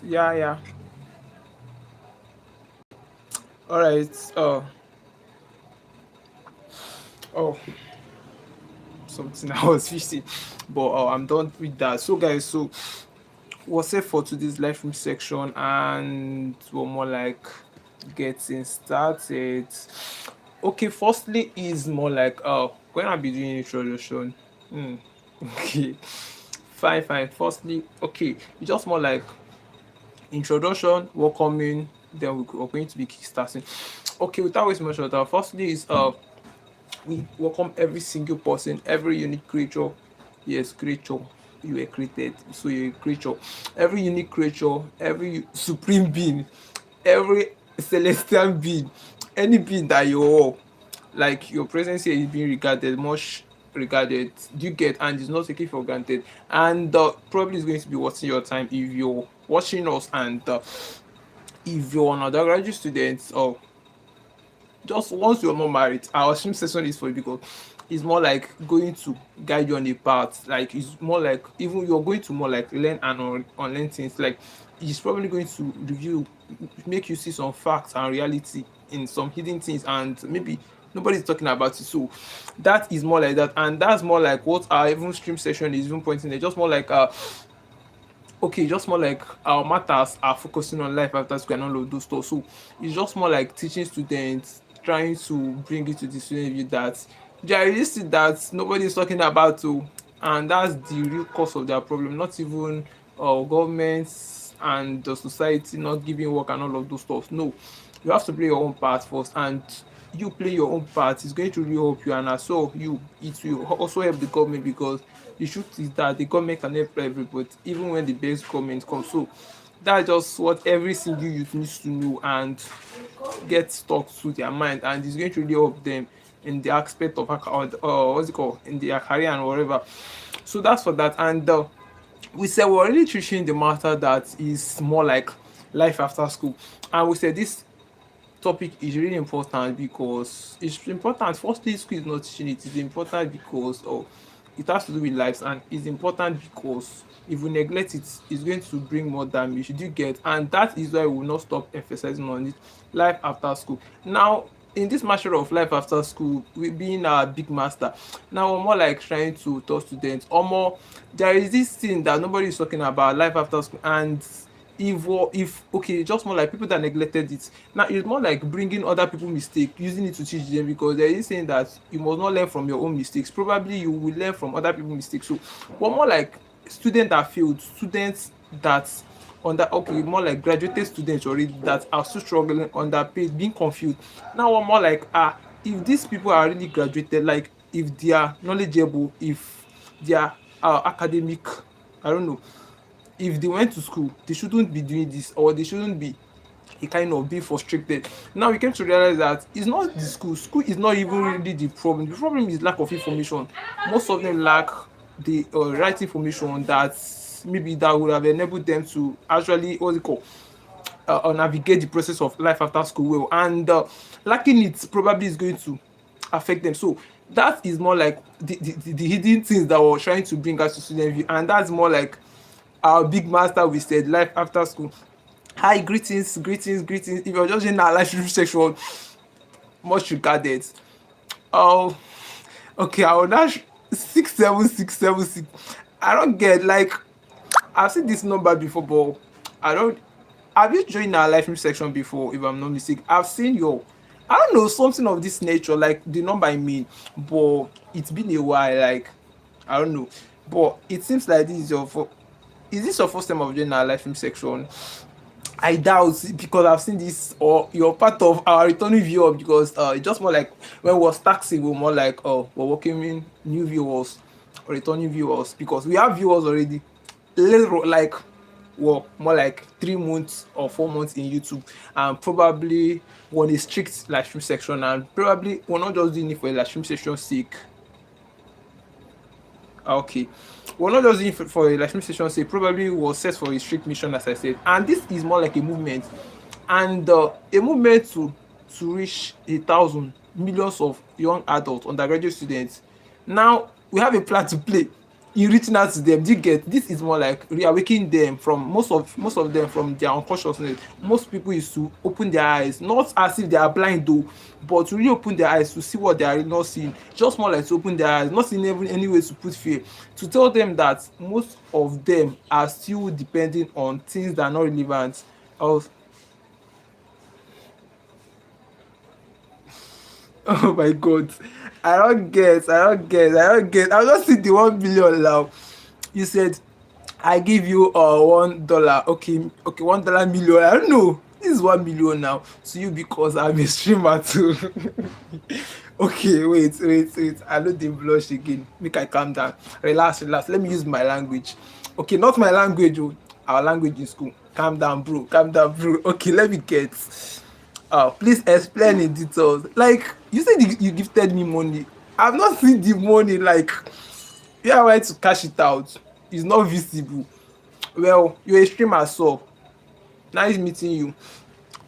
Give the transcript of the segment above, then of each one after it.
Yeah, yeah. All right. Oh, something I was fishing, but I'm done with that. So, guys, so what's it for today's live stream section, and we're more like getting started. Okay, firstly, is more like when I be doing introduction. Hmm. Okay, fine, fine. Firstly, okay, it's just more like introduction, welcoming, then we're going to be kickstarting. Okay, without wasting much of time, firstly is we welcome every single person, every unique creature. Yes, creature. You were created, so you're a creature. Every unique creature, every supreme being, every celestial being, any being that you're like your presence here is being regarded, much regarded. Do you get? And it's not taken for granted. And probably is going to be watching your time if you're watching us, and if you're an undergraduate student or just once you're not married, our stream session is for you because it's more like going to guide you on a path. Like it's more like even you're going to more like learn and unlearn things. Like it's probably going to review, make you see some facts and reality in some hidden things, and maybe nobody's talking about it. So that is more like that, and that's more like what our even stream session is even pointing at. Just more like okay, just more like our matters are focusing on life after school and all of those stuff. So it's just more like teaching students, trying to bring it to the student view that there is this that nobody is talking about too, and that's the real cause of their problem. Not even governments and the society not giving work and all of those stuff. No, you have to play your own part first, and you play your own part. It's going to really help you, and as so you, it will also help the government because the truth is that the government can help everybody even when the best government comes. So that's just what every single youth needs to know and get stuck to their mind, and it's going to really help them in the aspect of what's it called, in their career and whatever. So that's for that. And we said we're really treating the matter that is more like life after school, and we said this topic is really important because it's important. Firstly, school is not teaching it. It's important because it has to do with lives, and it's important because if we neglect it, it's going to bring more damage. Do you get? And that is why we will not stop emphasizing on it. Life after school. Now, in this matter of life after school, we being a big master. Now we're more like trying to talk students. Or more, there is this thing that nobody is talking about life after school, and if okay, just more like people that neglected it. Now it's more like bringing other people mistake, using it to teach them, because there is saying that you must not learn from your own mistakes. Probably you will learn from other people's mistakes. So but more like students that failed, students that under okay, more like graduated students already that are still struggling, underpaid, being confused. Now one more like if these people are really graduated, like if they are knowledgeable, if they are academic, I don't know, if they went to school, they shouldn't be doing this, or they shouldn't be a kind of being frustrated. Now we came to realize that it's not the school. School is not even really the problem. The problem is lack of information. Most of them lack the right information that maybe that would have enabled them to actually what's it called navigate the process of life after school well, and lacking it probably is going to affect them. So that is more like the hidden things that we're trying to bring out to student view, and that's more like our big master we said life after school. Hi, greetings, greetings, greetings. If you're just in our live stream section, much regarded. Oh, okay, I will now 67676. I don't get, like, I've seen this number before, but I don't. Have you joined our live stream section before? If I'm not mistaken, I've seen your, I don't know, something of this nature, like the number I mean, but it's been a while. Like I don't know, but it seems like this is your is this your first time of joining our live stream section? I doubt it because I've seen this, or you're part of our returning viewer, because it's just more like when we're taxing, we're more like, oh, we're welcoming new viewers or returning viewers because we have viewers already. Little like, well, more like 3 months or 4 months in YouTube, and probably on a strict live stream section, and probably we're not just doing it for a live stream section sake. Okay. We're not just doing it for a live stream session sake, probably was set for a strict mission, as I said. And this is more like a movement. And a movement to reach 1,000 millions of young adults, undergraduate students. Now we have a plan to play. in reaching out to them. Do you get? This is more like reawakening them from most of them from their unconsciousness. Most people used to open their eyes, not as if they are blind though, but to really open their eyes to see what they are really not seeing. Just more like to open their eyes, not in any way to put fear, to tell them that most of them are still depending on things that are not relevant. Of oh my god, I don't get. I just see the 1 billion now. You said I give you $1. Okay, okay, $1 million. I don't know. This is 1 million now to you because I'm a streamer too. Okay, wait. I know they blush again. Make I calm down. Relax, relax. Let me use my language. Okay, not my language. Oh, our language in school. Calm down, bro. Calm down, bro. Okay, let me get. Please explain in details. Like you said, you gifted me money. I've not seen the money. Like yeah, I went to cash it out. It's not visible. Well, you're a streamer, so nice meeting you.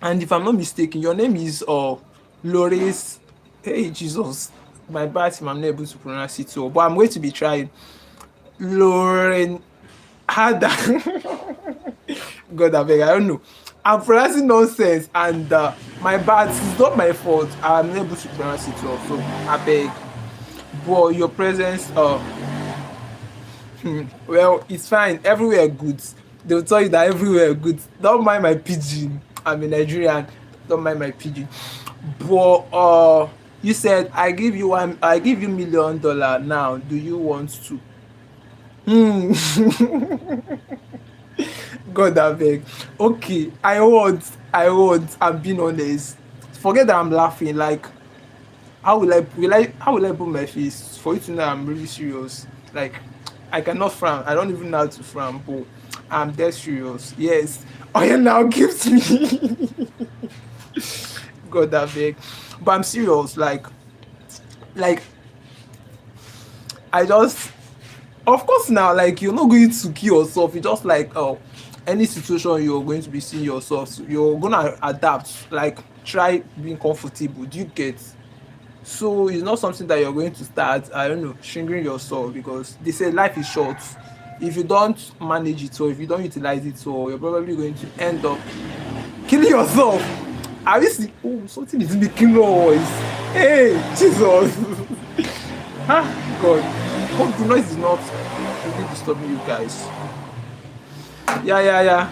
And if I'm not mistaken, your name is Lores. Hey Jesus, my bad if I'm not able to pronounce it well, but I'm going to be trying. Lauren Hada. God, I beg, I don't know. I'm pronouncing nonsense, and my bad. It's not my fault. I'm not able to pronounce it well, so I beg. But your presence, well, it's fine. Everywhere good. They'll tell you that everywhere good. Don't mind my pigeon. I'm a Nigerian. Don't mind my pigeon. But you said I give you $1 million now. Do you want to? Hmm. God I beg. Okay, I'm being honest. Forget that I'm laughing. Like, how will I put my face for you to know I'm really serious? Like, I cannot frown. I don't even know how to frown, but I'm dead serious. Yes. Oh yeah, now gives me. God I beg. But I'm serious. Like I just, of course now, like you're not going to kill yourself. It's just like any situation you're going to be seeing yourself, so you're gonna adapt. Like try being comfortable. Do you get? So it's not something that you're going to start, I don't know, shrinking yourself, because they say life is short. If you don't manage it or if you don't utilize it, so you're probably going to end up killing yourself. Are you see? Oh, something is making noise. Hey, Jesus. Ah, God. Hope the noise is not really disturbing you guys. Yeah.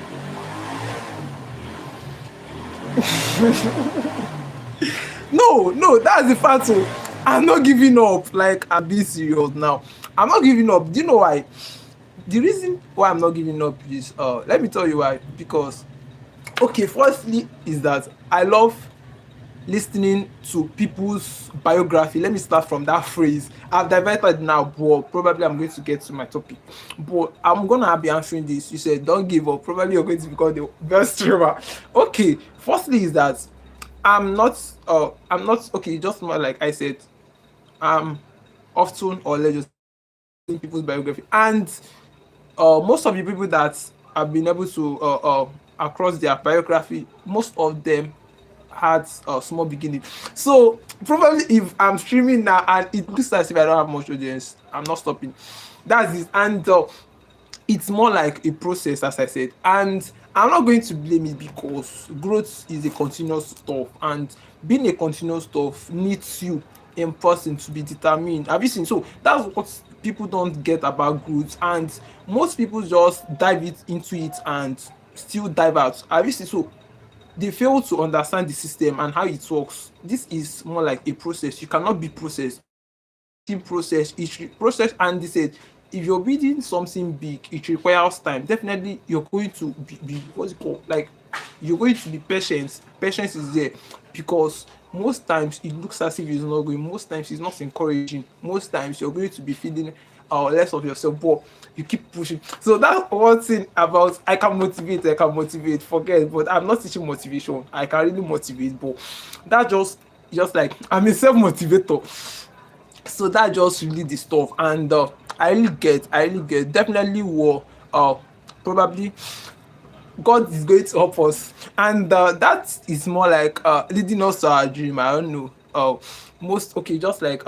No, that's the fact. So I'm not giving up. Like, I'm being serious now. I'm not giving up. Do you know why? The reason why I'm not giving up is let me tell you why. Because okay, firstly is that I love listening to people's biography. Let me start from that phrase. I've diverted now, but probably I'm going to get to my topic. But I'm gonna be answering this. You said don't give up. Probably you're going to become the best streamer. Okay, firstly is that I'm not okay, just more like I said, I'm often or just people's biography. And most of the people that have been able to across their biography, most of them had a small beginning. So probably if I'm streaming now and it looks as if I don't have much audience, I'm not stopping. That's it. And it's more like a process, as I said. And I'm not going to blame it because growth is a continuous stuff, and being a continuous stuff needs you in person to be determined. Have you seen? So that's what people don't get about growth, and most people just dive it into it and still dive out. Have you seen? So they fail to understand the system and how it works. This is more like a process. You cannot be processed team process each process. And they said if you're building something big, it requires time. Definitely you're going to be what's it called, like you're going to be patient. Patience is there because most times it looks as if it's not going, most times it's not encouraging, most times you're going to be feeling less of yourself, but you keep pushing. So that's one thing about I can motivate, forget, but I'm not teaching motivation. I can really motivate, but that just like I'm a self-motivator. So that just really the stuff. And I really get definitely will probably God is going to help us. And that is more like leading us to our dream. I don't know. Most okay, just like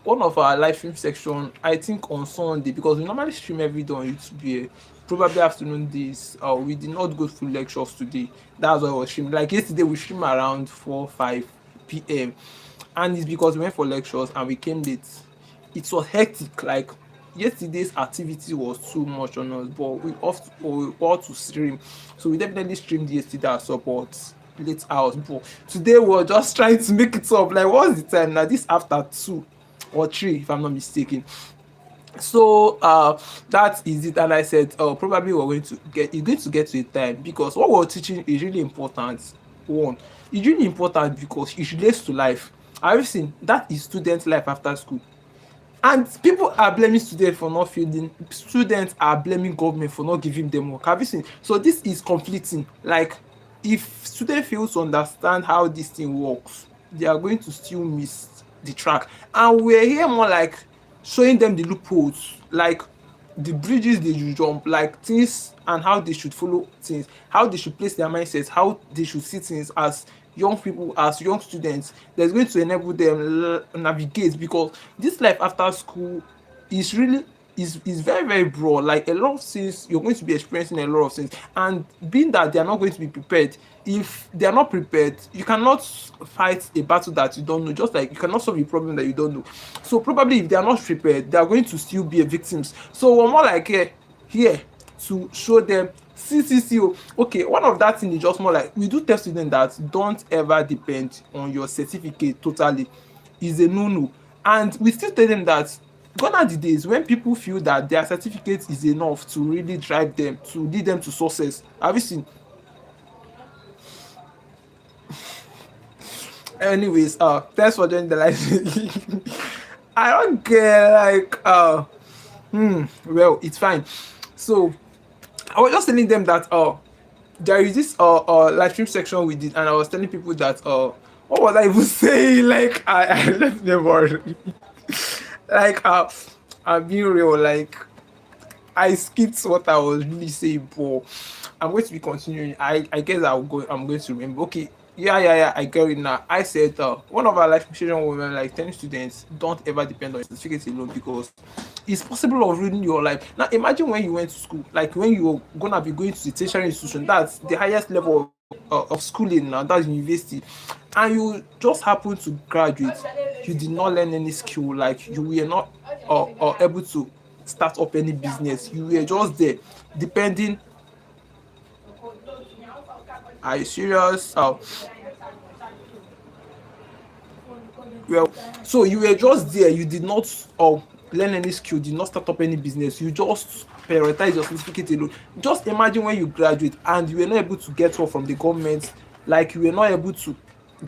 one of our live stream section, I think on Sunday, because we normally stream every day on YouTube, probably afternoon days. We did not go through lectures today. That's why I was streaming. Like yesterday, we streamed around 4 5 p.m. And it's because we went for lectures and we came late. It was hectic. Like yesterday's activity was too much on us, but we ought to stream. So we definitely streamed yesterday as support late hours. But today we're just trying to make it up. Like what's the time now? This after 2 or 3, if I'm not mistaken. So that is it. And I said probably we're going to get it's going to get to a time, because what we're teaching is really important. One, it's really important because it relates to life. Have you seen that is student life after school? And people are blaming students for not feeding. Students are blaming government for not giving them work. Have you seen? So this is conflicting. Like, if students fail to understand how this thing works, they are going to still miss the track. And we're here more like showing them the loopholes, like the bridges they should jump, like things and how they should follow things, how they should place their mindsets, how they should see things as young people, as young students. That's going to enable them navigate, because this life after school is really is very very broad. Like a lot of things you're going to be experiencing, a lot of things, and being that they are not going to be prepared, if they are not prepared, you cannot fight a battle that you don't know, just like you cannot solve a problem that you don't know. So probably if they are not prepared, they are going to still be a victims. So we're more like here to show them, see, okay, one of that thing is just more like we do tell students that don't ever depend on your certificate totally. Is a no, and we still tell them that gone are the days when people feel that their certificate is enough to really drive them, to lead them to success. Have you seen? Anyways, thanks for joining the live. I don't get like well, it's fine. So I was just telling them that there is this live stream section we did, and I was telling people that what was I even saying? Like I left them already. Like I'm being real, like I skipped what I was really saying, but I'm going to be continuing. I guess I'm going to remember. Okay, yeah, I get it now. I said one of our life mission women, like telling students, don't ever depend on your certificate alone, because it's possible of ruining your life. Now imagine when you went to school, like when you're gonna be going to the tertiary institution, that's the highest level of schooling now, that's university, and you just happen to graduate, you did not learn any skill, like you were not able to start up any business, you were just there depending. Are you serious? Well, so you were just there, you did not learn any skill, did not start up any business, you just prioritize your certificate alone. Just imagine when you graduate and you were not able to get work from the government, like you were not able to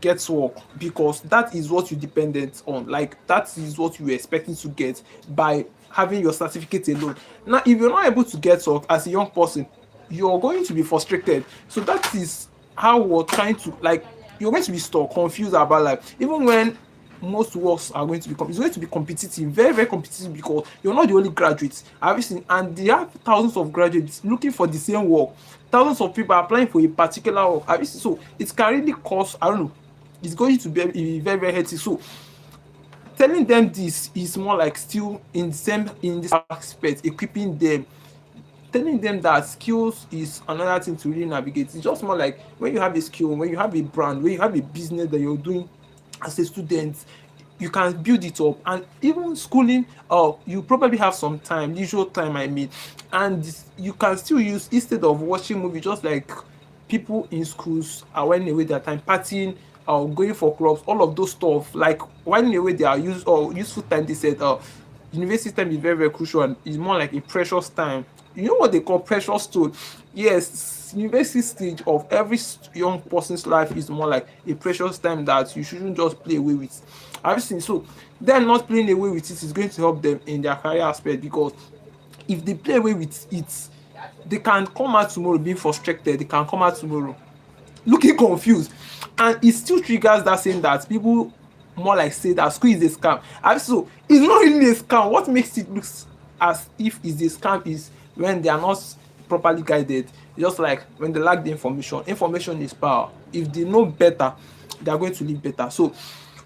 get work, because that is what you dependent on, like that is what you were expecting to get by having your certificate alone. Now if you're not able to get work as a young person, you're going to be frustrated. So that is how we're trying to, like, you're going to be stuck, confused about life, even when most works are going to be it's going to be competitive, very very competitive, because you're not the only graduates, obviously, and there are thousands of graduates looking for the same work, thousands of people applying for a particular work, obviously. So it can really cause, I don't know, it's going to be very very hectic. So telling them this is more like still in the same, in this aspect, equipping them, telling them that skills is another thing to really navigate. It's just more like when you have a skill, when you have a brand, when you have a business that you're doing as a student, you can build it up. And even schooling, you probably have some time, leisure time, I mean, and you can still use, instead of watching movie, just like people in schools are winding away their time partying, going for clubs, all of those stuff, like winding away their useful time. They said university time is very very crucial, and it's more like a precious time. You know what they call precious stone? Yes, university stage of every young person's life is more like a precious time that you shouldn't just play away with. I've seen. So them not playing away with it is going to help them in their career aspect, because if they play away with it, they can come out tomorrow being frustrated, they can come out tomorrow looking confused, and it still triggers that saying that people more like say that school is a scam. And so it's not really a scam. What makes it look as if it's a scam is when they are not properly guided. Just like when they lack the information is power. If they know better, they are going to live better. So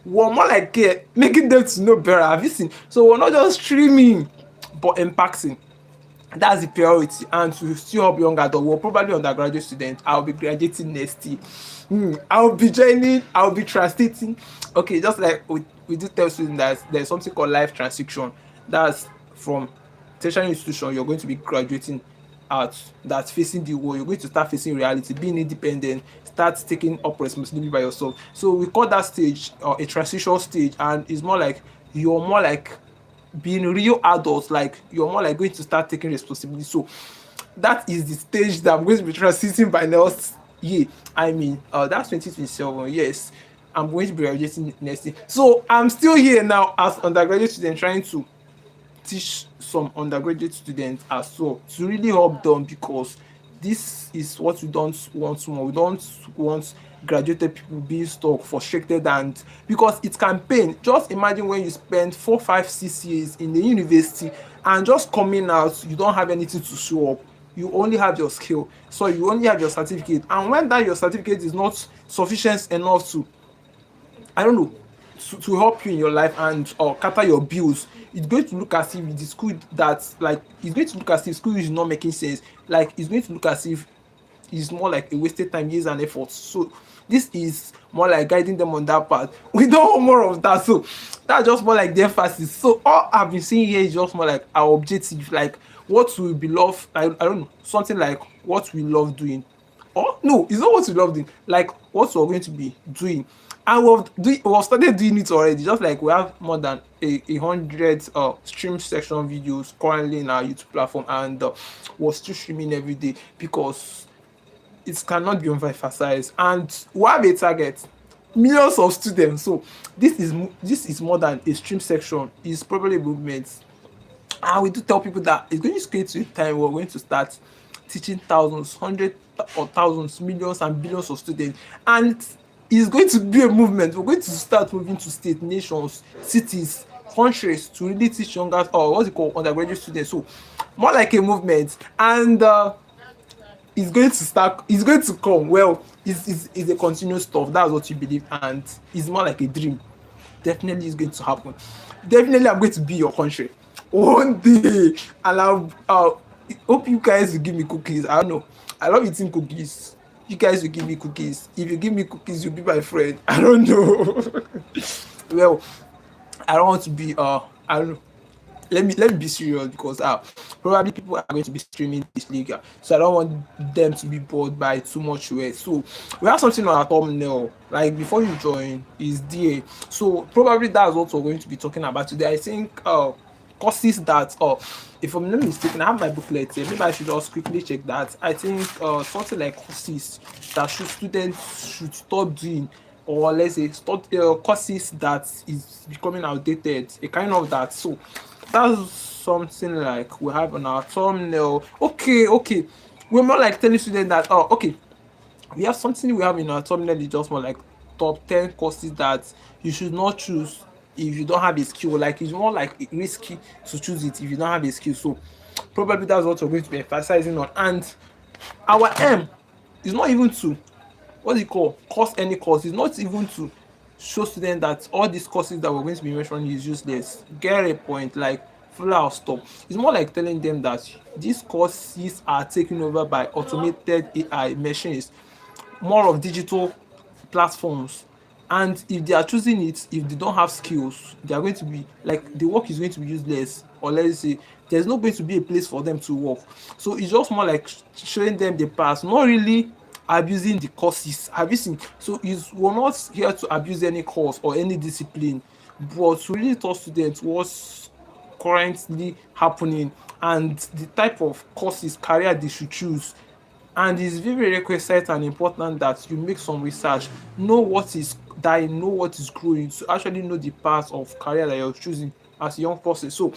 we're more like making them to know better. Have you seen? So we're not just streaming, but impacting. That's the priority. And to still help young adult, we're probably undergraduate student. I'll be graduating next year. I'll be joining, I'll be translating. Okay, just like we do tell students that there's something called life transition. That's from tertiary institution, you're going to be graduating out, that's facing the world. You're going to start facing reality, being independent, start taking up responsibility by yourself. So we call that stage a transition stage, and it's more like you're more like being real adults, like you're more like going to start taking responsibility. So that is the stage that I'm going to be transiting by next year. I mean, that's 2027. Yes, I'm going to be graduating next year. So I'm still here now as undergraduate student, trying to teach some undergraduate students as well to really help them, because this is what we don't want more. We don't want graduated people being stuck, frustrated, and because it can pain. Just imagine when you spend 4, 5, 6 years in the university and just coming out, you don't have anything to show up. You only have your skill, so you only have your certificate, and when that your certificate is not sufficient enough to, I don't know, to help you in your life and or cater your bills, it's going to look as if the school that like it's going to look as if school is not making sense. Like it's going to look as if it's more like a wasted time, years and effort. So this is more like guiding them on that path. We don't want more of that. So that's just more like the emphasis. So all I've been seeing here is just more like our objective, like what we be love. I don't know, something like what we love doing. Or no, it's not what we love doing, like what we're going to be doing. And we've started doing it already. Just like we have more than a hundred stream section videos currently in our YouTube platform, and we're still streaming every day because it cannot be emphasized. And we have a target, millions of students. So this is more than a stream section. It's probably a movement. And we do tell people that it's going to get to a time where we're going to start teaching thousands, hundreds or thousands, millions and billions of students. And it's going to be a movement. We're going to start moving to state, nations, cities, countries to really teach younger, or what's it called, undergraduate students. So more like a movement. And it's going to start, it's going to come. Well, it's a continuous stuff. That's what you believe. And it's more like a dream. Definitely is going to happen. Definitely I'm going to be your country one day, and I'll hope you guys will give me cookies. I don't know, I love eating cookies. You guys will give me cookies. If you give me cookies, you'll be my friend. I don't know. Well, I don't want to be I don't know, let me be serious, because probably people are going to be streaming this league, so I don't want them to be bored by too much work. So we have something on our thumbnail, like before you join is there. So probably that's what we're going to be talking about today. I think courses that, if I'm not mistaken, I have my booklet here. Maybe I should just quickly check that. I think something like courses that students should stop doing, or let's say stop courses that is becoming outdated, a kind of that. So that's something like we have on our thumbnail. Okay, we're more like telling students that, okay, we have something we have in our thumbnail is just more like top 10 courses that you should not choose if you don't have a skill. Like it's more like risky to choose it if you don't have a skill. So probably that's what we're going to be emphasizing on. And our aim is not even to, what do you call, course any course. It's not even to show students that all these courses that we're going to be mentioning is useless. Get a point, like full out stop. It's more like telling them that these courses are taken over by automated AI machines, more of digital platforms. And if they are choosing it, if they don't have skills, they are going to be like, the work is going to be useless, or let's say there's not going to be a place for them to work. So it's just more like showing them the path, not really abusing the courses. Have you seen? So we're not here to abuse any course or any discipline, but to really tell students what's currently happening and the type of courses, career they should choose. And it's very requisite and important that you make some research, know what is dying, know what is growing, to actually know the path of career that you're choosing as a young person. So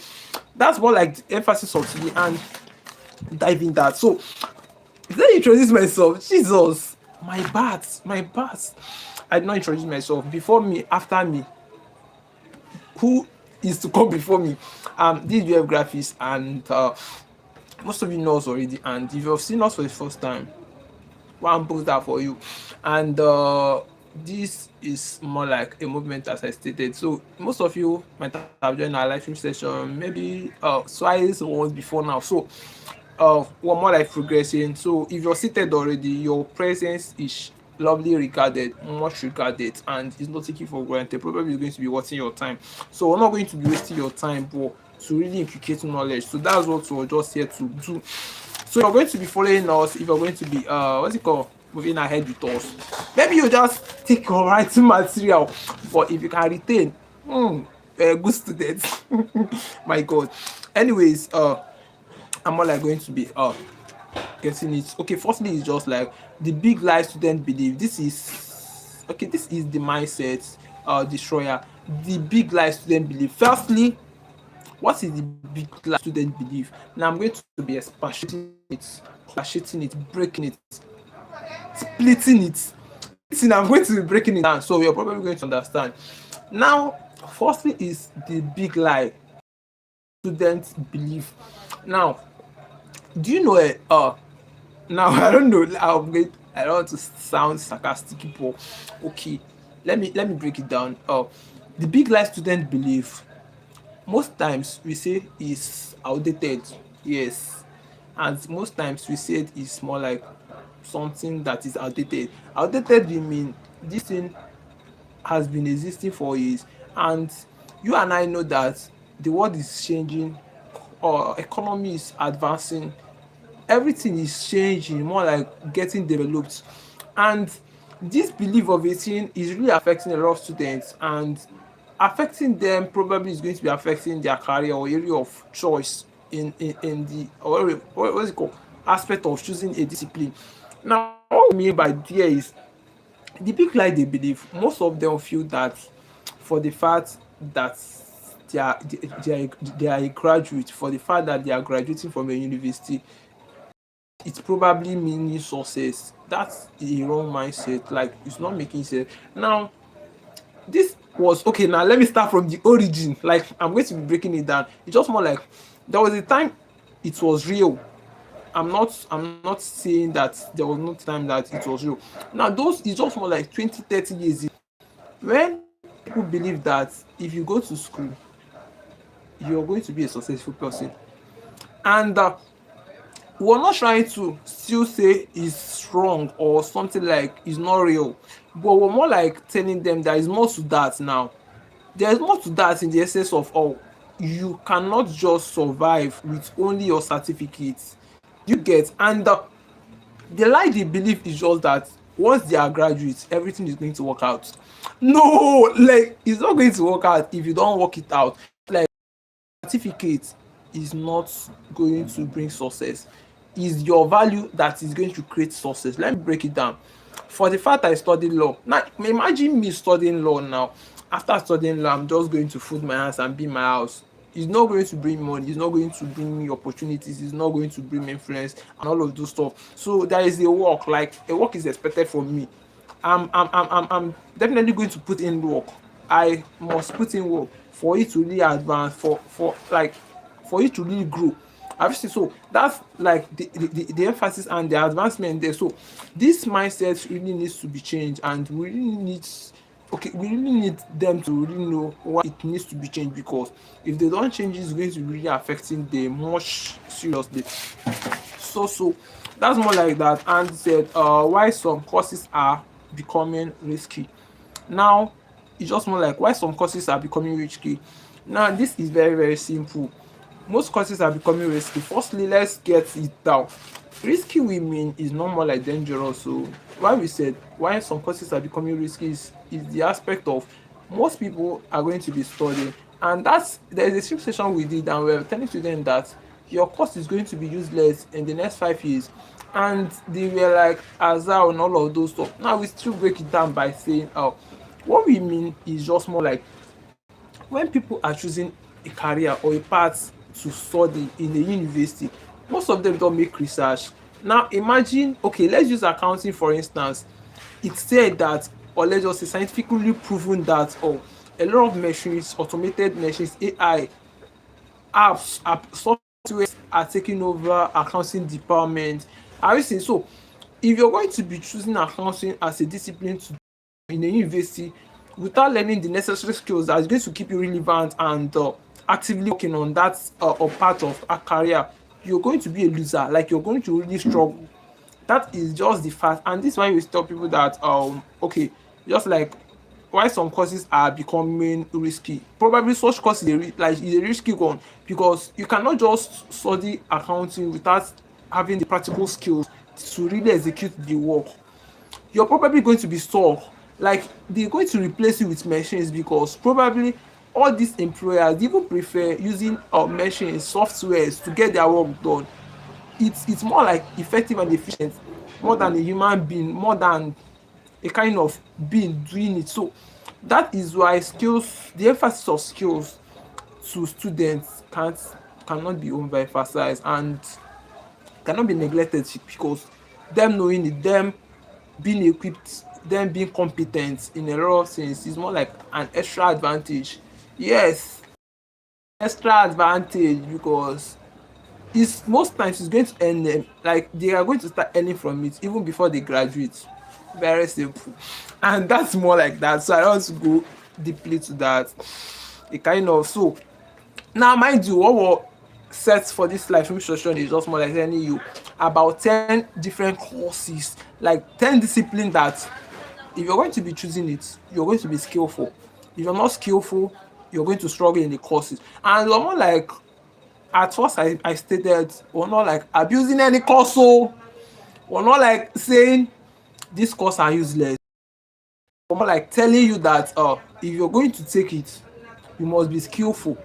that's more like the emphasis of today, and dive in that. So let me introduce myself. Jesus, my bad. I did not introduce myself. Before me, after me, who is to come before me? This is UFGRAPHICS, and most of you know us already. And if you've seen us for the first time, one post that for you. And this is more like a movement, as I stated. So most of you might have joined our live stream session maybe twice or once before now. So we're more like progressing. So if you're seated already, your presence is lovely regarded, much regarded, and it's not taken for granted. Probably is going to be worthing your time. So we're not going to be wasting your time, but to really inculcate knowledge. So that's what we're just here to do. So you're going to be following us. If you're going to be what's it called, moving ahead with us, maybe you just take your writing material, but if you can retain, good student. My god. Anyways, I'm more like going to be getting it. Okay, firstly it's just like the big lie student believe. This is okay, this is the mindset destroyer. The big lie student believe. Firstly, what is the big lie student believe? Now I'm going to be expatiating it, breaking it, splitting it. Listen, I'm going to be breaking it down, so you're probably going to understand. Now, firstly is the big lie students believe. Now, do you know it? Now I don't know. I don't want to sound sarcastic, but okay, let me break it down. The big lie student believe, most times we say is outdated, yes, and most times we say it is more like something that is outdated. Outdated we mean this thing has been existing for years, and you and I know that the world is changing, or economy is advancing, everything is changing, more like getting developed, and this belief of a thing is really affecting a lot of students, and affecting them probably is going to be affecting their career or area of choice in the or what's it called, aspect of choosing a discipline. Now what we mean by there is the big lie they believe. Most of them feel that for the fact that they are a graduate, for the fact that they are graduating from a university, it's probably meaning success. That's a wrong mindset. Like it's not making sense. Now, this was okay. Now let me start from the origin. Like I'm going to be breaking it down. It's just more like there was a time it was real. I'm not saying that there was no time that it was real. Now those is just more like 20, 30 years ago, when people believe that if you go to school, you're going to be a successful person. And we're not trying to still say it's wrong or something like it's not real, but we're more like telling them there is more to that. Now there is more to that in the essence of, oh, you cannot just survive with only your certificates, you get. And the lie they believe is just that once they are graduates everything is going to work out. No, like it's not going to work out if you don't work it out. Like certificate is not going to bring success. Is your value that is going to create success. Let me break it down. For the fact I studied law, now imagine me studying law now. After studying law, I'm just going to fold my hands and be in my house. It's not going to bring money, it's not going to bring me opportunities, it's not going to bring me influence and all of those stuff. So there is a work, like a work is expected from me. I'm definitely going to put in work. I must put in work for it to really advance, for like for it to really grow. Obviously, so that's like the emphasis and the advancement there. So this mindset really needs to be changed, and we really need, okay, we really need them to really know why it needs to be changed, because if they don't change, it's going to be really affecting them much seriously. So that's more like that. And said why some courses are becoming risky. Now it's just more like why some courses are becoming risky. Now this is very very simple. Most courses are becoming risky. Firstly, let's get it down. Risky we mean is not more like dangerous. So why we said why some courses are becoming risky is the aspect of most people are going to be studying, and that's there is a stream session we did and we're telling students that your course is going to be useless in the next 5 years, and they were like azar and all of those stuff. Now we still break it down by saying, oh, what we mean is just more like when people are choosing a career or a path to study in a university, most of them don't make research. Now imagine, okay, let's use accounting for instance. It said that, or let's just say scientifically proven that, oh, a lot of machines, automated machines, AI, apps, software are taking over accounting department. Are you seeing? So if you're going to be choosing accounting as a discipline to in a university without learning the necessary skills that is going to keep you relevant and actively working on that or part of a career, you're going to be a loser. Like you're going to really struggle. That is just the fact, and this is why we tell people that okay, just like why some courses are becoming risky. Probably such course is is a risky one because you cannot just study accounting without having the practical skills to really execute the work. You're probably going to be stuck. Like they're going to replace you with machines because probably all these employers even prefer using machines, softwares to get their work done. It's more like effective and efficient more than a human being, more than a kind of being doing it. So that is why skills, the emphasis of skills to students cannot be overemphasized and cannot be neglected because them knowing it, them being equipped, them being competent in a lot of things is more like an extra advantage. Yes, extra advantage because it's most times it's going to earn them, like they are going to start earning from it even before they graduate. Very simple. And that's more like that. So I don't want to go deeply to that. It kind of so now mind you what were set for this life session is just more like telling you about 10 different courses, like 10 disciplines that if you're going to be choosing it, you're going to be skillful. If you're not skillful, you're going to struggle in the courses. And we're more like at first I stated we're not like abusing any course, so we're not like saying this course are useless. We're more like telling you that if you're going to take it, you must be skillful.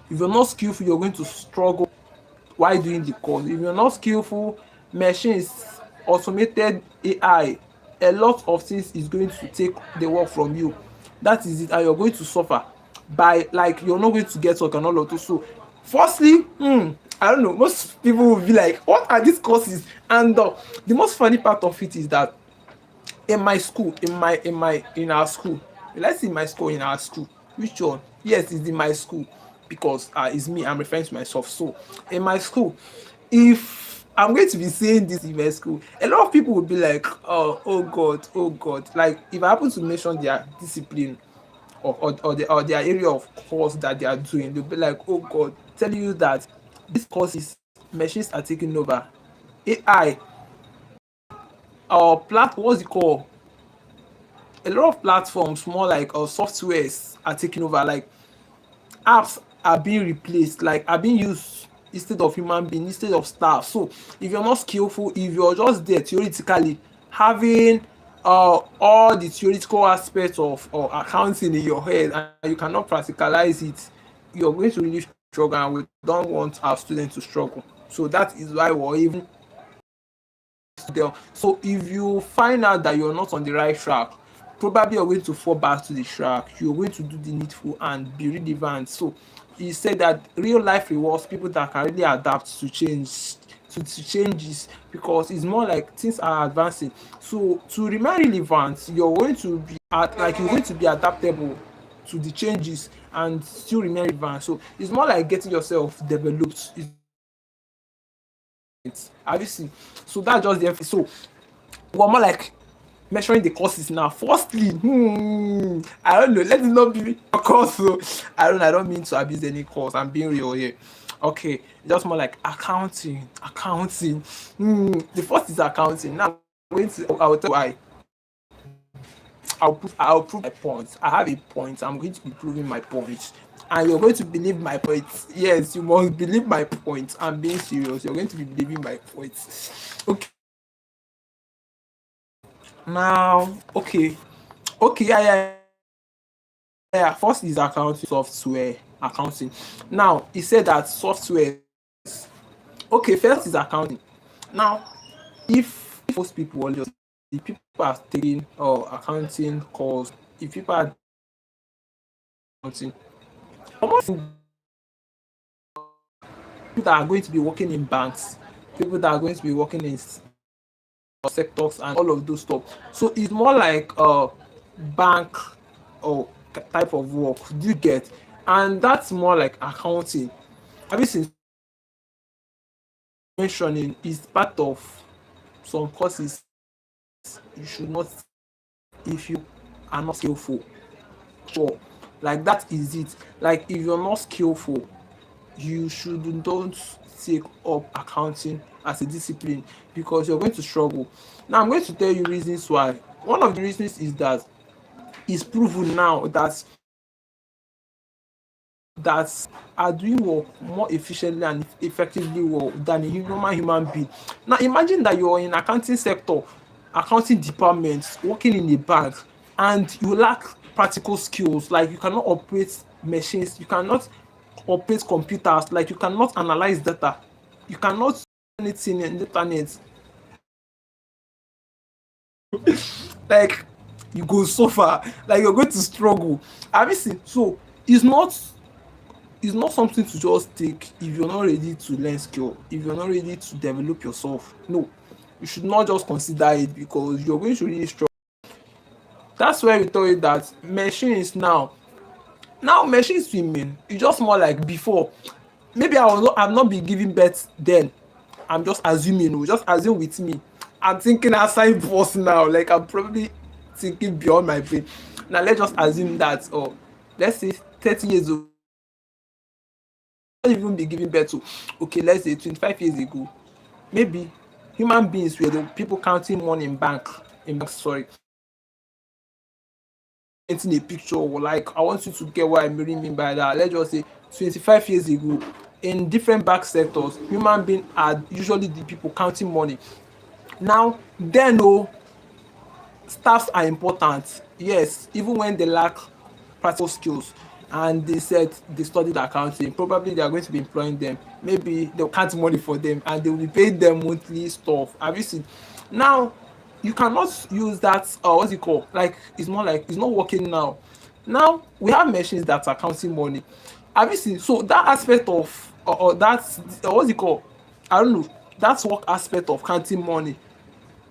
If you're not skillful, you're going to struggle while doing the course. If you're not skillful, machines, automated AI, a lot of things is going to take the work from you. That is it, and you're going to suffer by like you're not going to get work and all of those. So, firstly, I don't know. Most people will be like, "What are these courses?" And the most funny part of it is that in my school, in our school, let's say my school in our school, which one? Yes, it's in my school because it's me, I'm referring to myself. So in my school, if I'm going to be saying this in my school, a lot of people would be like, oh god, oh god. Like if I happen to mention their discipline or their area of course that they are doing, they'll be like, oh god, telling you that these courses machines are taking over. AI or what's it called, a lot of platforms more like softwares are taking over, like apps are being replaced, like are being used instead of human being, instead of staff. So if you're not skillful, if you're just there theoretically having all the theoretical aspects of accounting in your head and you cannot practicalize it, you're going to really struggle, and we don't want our students to struggle. So that is why we're even there. So if you find out that you're not on the right track, probably you're going to fall back to the track. You're going to do the needful and be relevant. So he said that real life rewards people that can really adapt to change to changes because it's more like things are advancing. So to remain relevant, you're going to be you're going to be adaptable to the changes and still remain relevant. So it's more like getting yourself developed. Have you seen? So that's just the emphasis. So we're more like measuring the courses now. Firstly, I don't know. Let it not be a course. So I don't mean to abuse any course. I'm being real here. Okay, just more like accounting. Accounting. The first is accounting. Now I'm going to I'll tell you why. I'll prove my point. I have a point. I'm going to be proving my point. And you're going to believe my point. Yes, you must believe my point. I'm being serious. You're going to be believing my point. Okay. Now, okay. Okay, yeah. First is accounting software. Accounting. Now, he said that software. Okay, first is accounting. Now, if most people are just if people are taking accounting course, if people are accounting, almost people that are going to be working in banks, people that are going to be working in sectors and all of those stuff. So it's more like a bank or type of work. Do you get? And that's more like accounting. Have you seen mentioning is part of some courses you should not if you are not skillful. Sure, like that is it. Like if you're not skillful, you should don't take up accounting as a discipline because you're going to struggle. Now I'm going to tell you reasons why. One of the reasons is that it's proven now that are doing work more efficiently and effectively well than a normal human being. Now imagine that you're in accounting sector, accounting department, working in a bank, and you lack practical skills. Like you cannot operate machines, you cannot operate computers, like you cannot analyze data, you cannot do anything in the internet. Like you go suffer, like you're going to struggle. Have you seen? So it's not something to just take if you're not ready to learn skill, if you're not ready to develop yourself. No, you should not just consider it because you're going to really struggle. That's why we tell you that machines now machines women, it's just more like before. Maybe I've not been giving birth then. I'm just assuming, just assume with me. I'm thinking outside box now, like I'm probably thinking beyond my brain. Now let's just assume that, or let's say 30 years ago, even be giving birth to, okay, let's say 25 years ago, maybe human beings were the people counting money in banks, sorry, painting a picture, or like I want you to get what I really mean by that. Let's just say 25 years ago, in different bank sectors, human beings are usually the people counting money. Now, then, oh, staffs are important, yes, even when they lack practical skills. And they said they studied accounting, probably they are going to be employing them, maybe they'll count money for them and they will be paying them monthly stuff. Have you seen? Now you cannot use that, what's it called, like it's more like it's not working now. Now we have machines that are counting money. Have you seen? So that aspect of, or that's, what's it called, I don't know, that's work aspect of counting money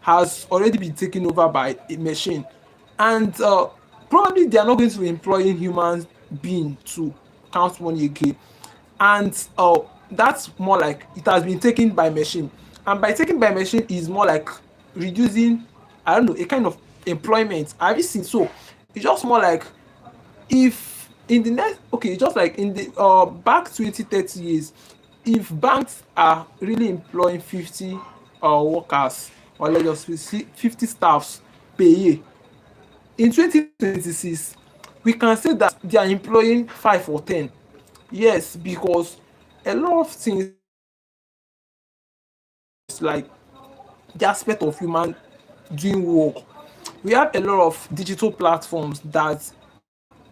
has already been taken over by a machine. And probably they are not going to be employing human being to count money again. And that's more like it has been taken by machine. And by taken by machine is more like reducing, I don't know, a kind of employment. Have you seen? So it's just more like, if in the next, okay, just like in the back 20-30 years, if banks are really employing 50 workers, or let's just say 50 staffs per year, in 2026 we can say that they are employing 5 or 10. Yes, because a lot of things, like the aspect of human doing work, we have a lot of digital platforms that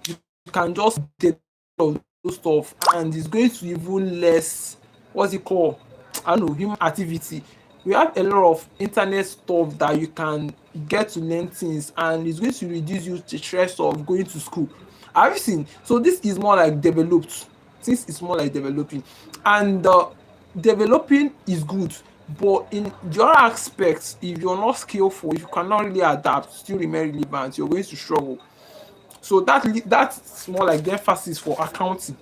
you can just develop those stuff, and it's going to even less, what's it called, I don't know, human activity. We have a lot of internet stuff that you can get to learn things, and it's going to reduce you the stress of going to school. Have you seen? So this is more like developed, since it's more like developing. And developing is good, but in the other aspects, if you're not skillful, if you cannot really adapt, still remain relevant, you're going to struggle. So that's more like the emphasis for accounting.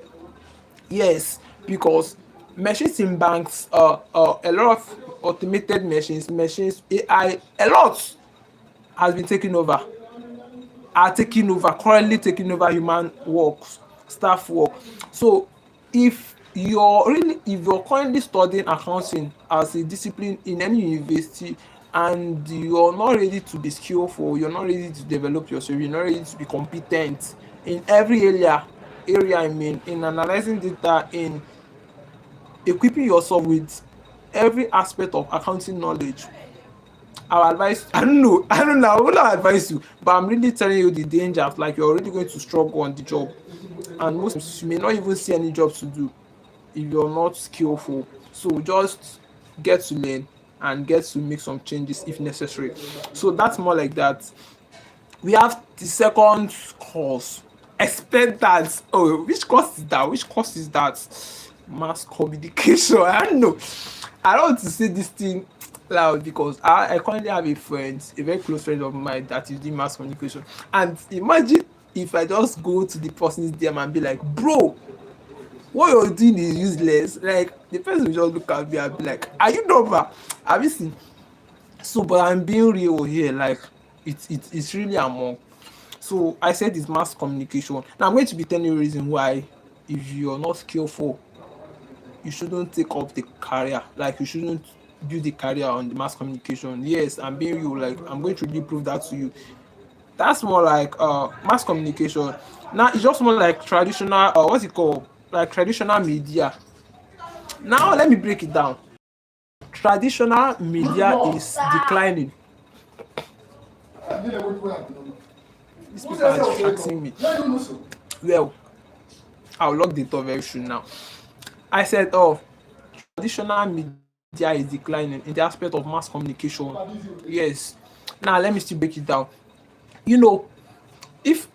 Yes, because machines in banks, a lot of automated machines, AI, a lot has been taken over, are taking over, currently taking over human works, staff work. So if you're currently studying accounting as a discipline in any university, and you're not ready to be skillful, you're not ready to develop yourself, you're not ready to be competent in every area, I mean, in analyzing data, in equipping yourself with every aspect of accounting knowledge, our advice, I don't know, I will not advise you, but I'm really telling you the dangers. Like you're already going to struggle on the job, and most times you may not even see any jobs to do if you're not skillful. So just get to learn and get to make some changes if necessary. So that's more like that. We have the second course. Expect that. Oh, which course is that? Which course is that? Mass communication. I don't know. I don't want to say this thing loud because I currently have a friend, a very close friend of mine that is doing mass communication. And imagine if I just go to the person's DM and be like, bro, what you're doing is useless. Like the person will just look at me and be like, are you normal? Have you seen? So, but I'm being real here. Like it's really among. So I said it's mass communication. Now I'm going to be telling you a reason why, if you're not skillful, you shouldn't take up the career. Like you shouldn't build a career on the mass communication. Yes, I'm being you. Like I'm going to really prove that to you. That's more like mass communication. Now it's just more like traditional. What's it called? Like traditional media. Now let me break it down. Traditional media is declining. These people are distracting me. Well, I'll lock the door very soon now. I said, oh, traditional media is declining in the aspect of mass communication. Yes. Now let me still break it down. You know, if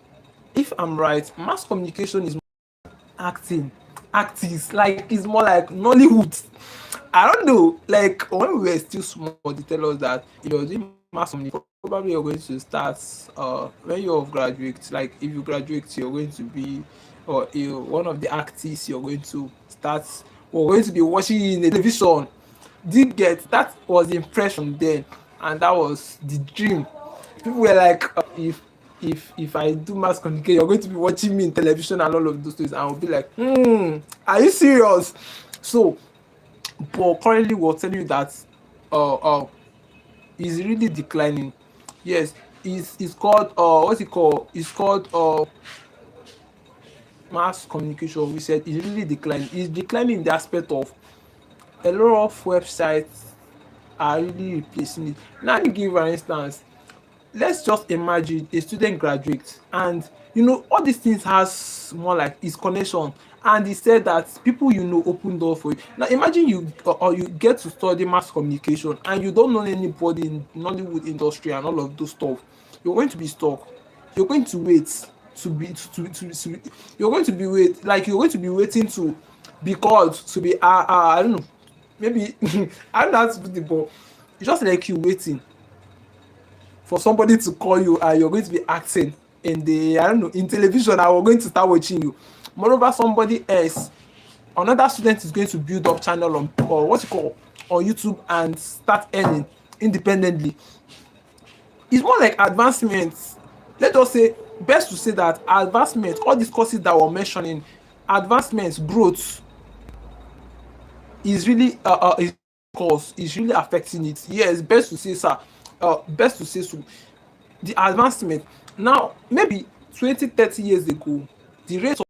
I'm right, mass communication is acting, actings, like it's more like Nollywood. I don't know. Like when we were still small, they tell us that if you're doing mass communication, probably you're going to start when you're of graduate. Like if you graduate, you're going to be or you one of the artists you're going to start or going to be watching in the television. Did get that was the impression then, and that was the dream. People were like, if I do mass communication, you're going to be watching me in television and all of those things. And I'll be like, are you serious? So, but currently we're telling you that is really declining. Yes, it's called what's it called? It's called mass communication. We said it's really declining. It's declining in the aspect of a lot of websites are really replacing it. Now, let me give you an instance. Let's just imagine a student graduates and all these things has more like his connection, and he said that people open door for you. Now imagine you or you get to study mass communication and you don't know anybody in Nollywood industry and all of those stuff. You're going to be stuck. You're going to wait to be to you're going to be you're going to be waiting to be called to be I don't know, maybe I don't know how to put it, but it's just like you waiting for somebody to call you and you're going to be acting in the I don't know in television and we're going to start watching you. Moreover, somebody else, another student is going to build up channel on or what you call on YouTube and start earning independently. It's more like advancements. Let us say best to say that advancement, all these courses that we're mentioning, advancements, growth is really is cause is really affecting it. Yes, best to say sir. Best to say so. The advancement now maybe 20-30 years ago, the rate of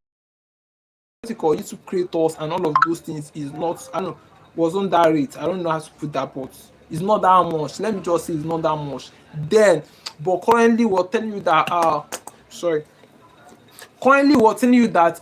what you call YouTube creators and all of those things is not I don't know was on that rate. I don't know how to put that, but it's not that much. Let me just say it's not that much. Then, but currently we're telling you that sorry. Currently we're telling you that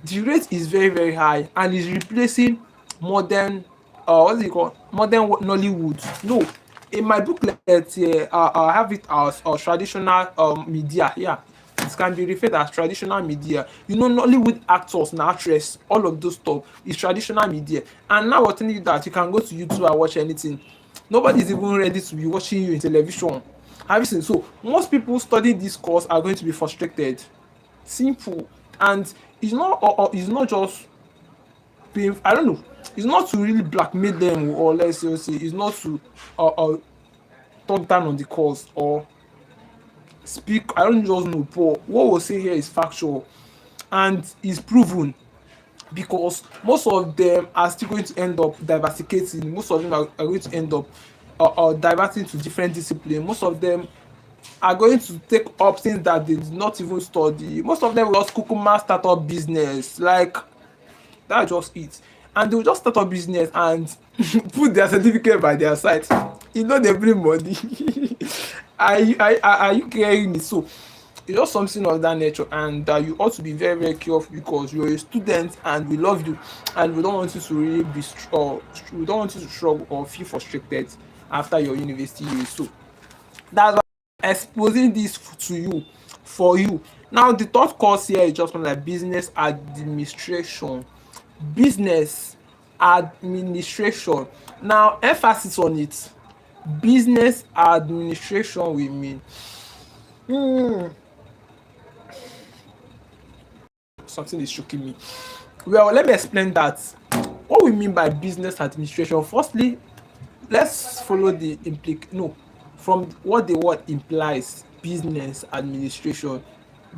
the rate is very very high and is replacing modern what's it called modern Nollywood. No, in my booklet here I have it as traditional media. Yeah, it can be referred as traditional media. Nollywood actors and actress, all of those stuff is traditional media. And now we're telling you that you can go to YouTube and watch anything. Nobody is even ready to be watching you in television. Have you seen? So most people studying this course are going to be frustrated. Simple. And it's not just being I don't know. It's not to really blackmail them, or let's say it's not to talk down on the course or speak. I don't just know, but what we'll say here is factual and is proven, because most of them are still going to end up diversificating. Most of them are going to end up diverting to different disciplines. Most of them are going to take up things that they did not even study. Most of them will just kukuma start up business. Like that's just it. And they will just start up business and put their certificate by their side. They bring money. are you getting it? So it's just something of that nature, and you ought to be very very careful, because you're a student and we love you, and we don't want you to really be we don't want you to struggle or feel frustrated after your university years. So that's why I'm exposing this to you for you. Now the third course here is just like business administration. Business administration. Now emphasis on it. Business administration we mean something is shocking me. Well, let me explain that. What we mean by business administration. Firstly, let's follow the from what the word implies. business administration.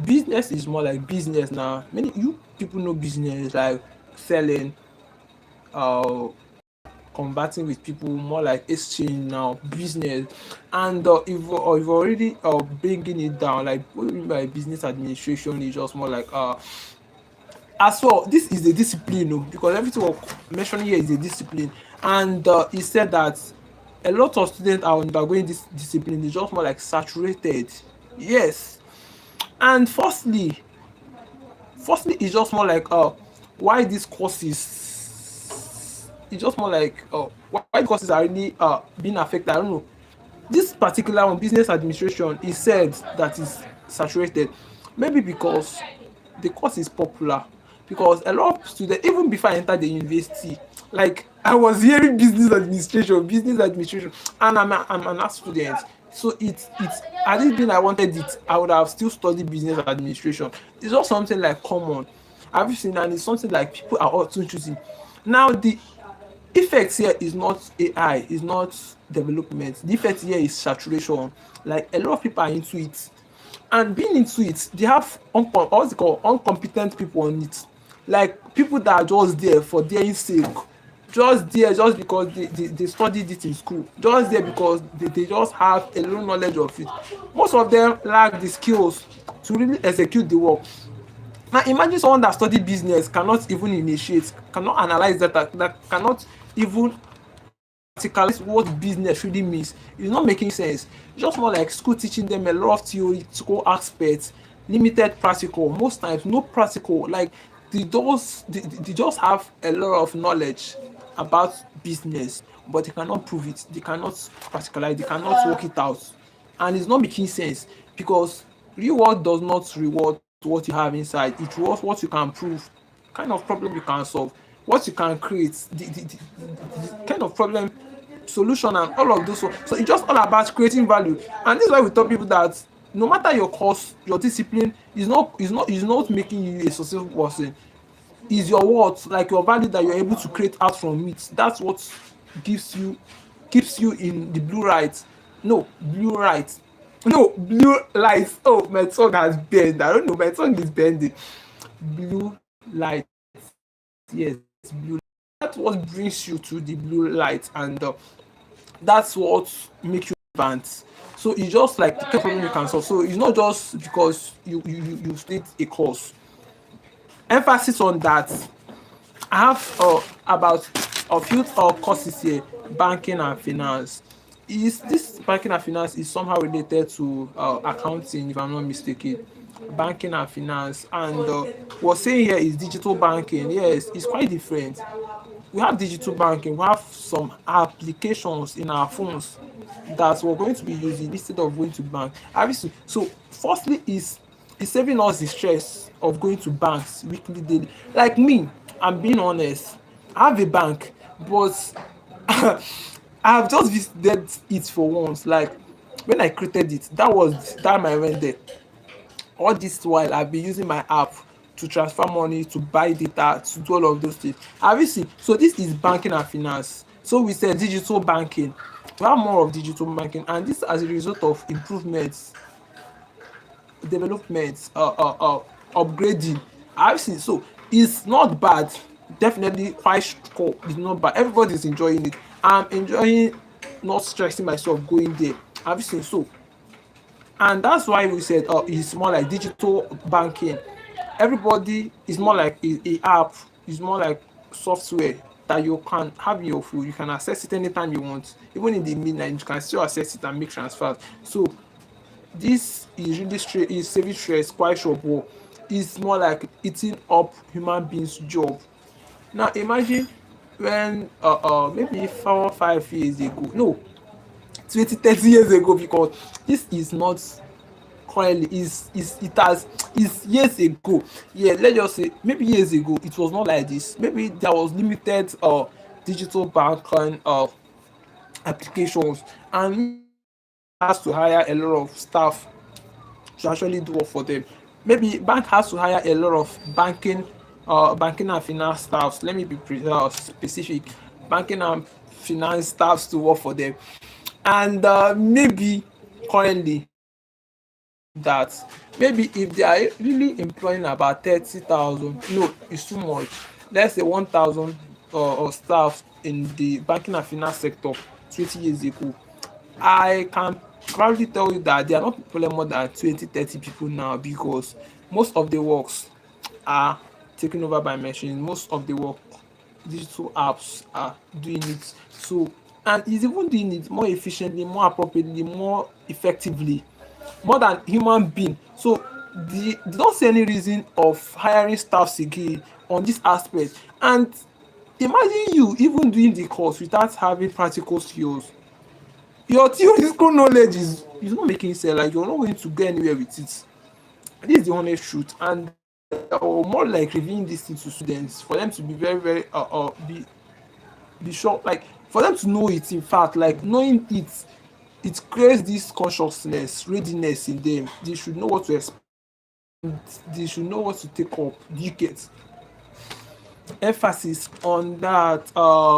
Business is more like business now. Many you people know business like selling, uh converting with people, more like exchange now, business. And if you're already bringing it down, like what we mean by business administration is just more like as well, this is a discipline, oh, because everything we're mentioning here is a discipline. And he said that a lot of students are undergoing this discipline, it's just more like saturated. Yes. And firstly it's just more like why these courses, it's just more like why courses are really being affected. I don't know. This particular one, business administration, is said that is saturated. Maybe because the course is popular, because a lot of students, even before I entered the university, like I was hearing business administration, and I'm an art student. So it's had it been I wanted it, I would have still studied business administration. It's not something like common. Have you seen? And it's something like people are also choosing. Now the effect here is not AI, is not development. The effect here is saturation. Like a lot of people are into it, and being into it, they have what's it called, incompetent people on it. Like people that are just there for their sake, just there just because they studied it in school, just there because they just have a low knowledge of it. Most of them lack the skills to really execute the work. Now imagine someone that studied business cannot even initiate, cannot analyze data, that cannot even practicalize what business really means. It's not making sense. It's just more like school teaching them a lot of theoretical aspects, limited practical. Most times no practical. Like they just have a lot of knowledge about business, but they cannot prove it. They cannot practicalize. They cannot work it out, and it's not making sense because real world does not reward what you have inside. It rewards what you can prove, kind of problem you can solve, what you can create, the kind of problem solution and all of those. So it's just all about creating value. And this is why we tell people that no matter your course, your discipline is not making you a successful person. Is your worth, like your value that you're able to create out from it. That's what gives you keeps you in the blue light. No, blue light. No, blue light. Oh, my tongue has bent. I don't know, my tongue is bending. Blue light. Yes, blue. That's what brings you to the blue light, and that's what makes you advance. So it's just like the kind of problem you can solve. So it's not just because you state a course. Emphasis on that. I have about a few courses here, banking and finance. Is this banking and finance is somehow related to accounting, if I'm not mistaken. Banking and finance, and what's saying here is digital banking. Yes, it's quite different. We have digital banking, we have some applications in our phones that we're going to be using instead of going to bank. Obviously, so firstly is saving us the stress of going to banks weekly, daily. Like me, I'm being honest, I have a bank, but I have just visited it for once. Like when I created it, that was the time I went there. All this while I've been using my app to transfer money, to buy data, to do all of those things. Have you seen? So this is banking and finance. So we said digital banking. We have more of digital banking, and this as a result of improvements, development, upgrading. I've seen. So it's not bad. Definitely quite cool. It's not bad. Everybody's enjoying it. I'm enjoying not stressing myself going there. Have you seen? So, and that's why we said it's more like digital banking. Everybody is more like a app. It's more like software that you can have in your phone. You can access it anytime you want, even in the midnight. You can still access it and make transfers. So this is really is saving stress quite sure, but it's more like eating up human beings job. Now imagine when maybe 4 or 5 years ago, no, 20 30 years ago, because this is not currently, is it has is years ago. Yeah, let's just say maybe years ago it was not like this. Maybe there was limited digital banking applications, and has to hire a lot of staff to actually do work for them. Maybe bank has to hire a lot of banking and finance staffs. Let me be specific. Banking and finance staffs to work for them. And maybe currently that maybe if they are really employing about 30,000, no, it's too much. Let's say 1,000 staff in the banking and finance sector 20 years ago. I can proudly tell you that there are not employing more than 20, 30 people now, because most of the works are taken over by machines. Most of the work, digital apps are doing it. So, and it's even doing it more efficiently, more appropriately, more effectively, more than human being. So they don't see any reason of hiring staffs again on this aspect. And imagine you even doing the course without having practical skills. Your theoretical knowledge is not making sense. Like, you're not going to go anywhere with it. This is the honest truth. And or more like revealing this thing to students for them to be very, very be sure, like for them to know it. In fact, like knowing it, it creates this consciousness, readiness in them. They should know what to expect. They should know what to take up. Do you get? Emphasis on that.